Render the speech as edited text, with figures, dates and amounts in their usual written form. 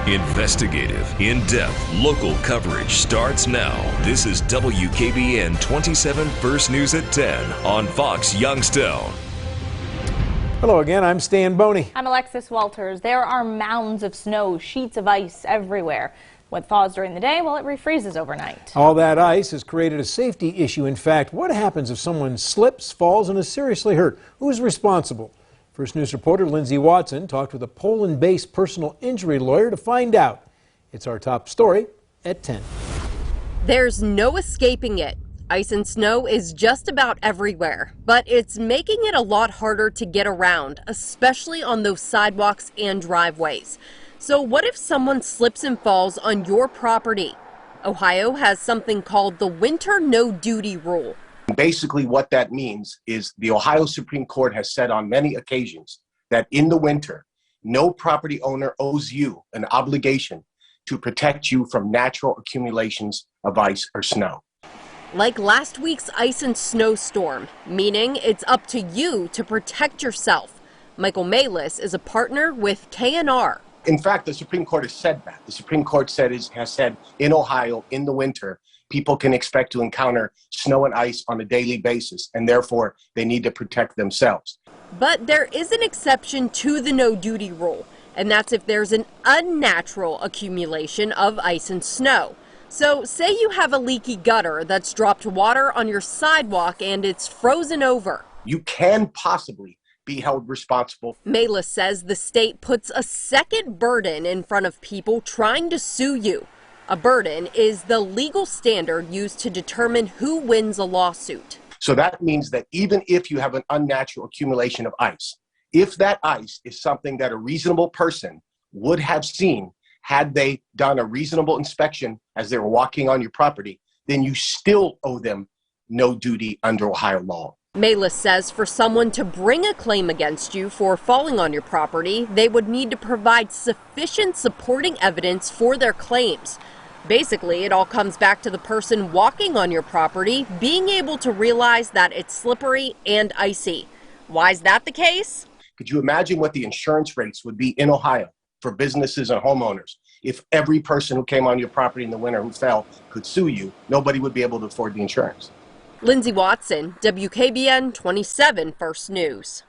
Investigative, in-depth, local coverage starts now. This is WKBN 27 First News at 10 on Fox Youngstown. Hello again, I'm Stan Boney. I'm Alexis Walters. There are mounds of snow, sheets of ice everywhere. What thaws during the day, well, it refreezes overnight. All that ice has created a safety issue. In fact, what happens if someone slips, falls, and is seriously hurt? Who's responsible? First News reporter Lindsay Watson talked with a Poland-based personal injury lawyer to find out. It's our top story at 10. There's no escaping it. Ice and snow is just about everywhere, but it's making it a lot harder to get around, especially on those sidewalks and driveways. So what if someone slips and falls on your property? Ohio has something called the winter no-duty rule. Basically what that means is the Ohio Supreme Court has said on many occasions that in the winter, no property owner owes you an obligation to protect you from natural accumulations of ice or snow. Like last week's ice and snowstorm, meaning it's up to you to protect yourself. Michael Malis is a partner with K&R. In fact, the Supreme Court has said that. The Supreme Court has said in Ohio, in the winter, people can expect to encounter snow and ice on a daily basis, and therefore they need to protect themselves. But there is an exception to the no-duty rule, and that's if there's an unnatural accumulation of ice and snow. So say you have a leaky gutter that's dropped water on your sidewalk and it's frozen over. You can possibly be held responsible. Malis says the state puts a second burden in front of people trying to sue you. A burden is the legal standard used to determine who wins a lawsuit. So that means that even if you have an unnatural accumulation of ice, if that ice is something that a reasonable person would have seen had they done a reasonable inspection as they were walking on your property, then you still owe them no duty under Ohio law. Malis says for someone to bring a claim against you for falling on your property, they would need to provide sufficient supporting evidence for their claims. Basically, it all comes back to the person walking on your property being able to realize that it's slippery and icy. Why is that the case? Could you imagine what the insurance rates would be in Ohio for businesses and homeowners? If every person who came on your property in the winter who fell could sue you, nobody would be able to afford the insurance. Lindsay Watson, WKBN 27 First News.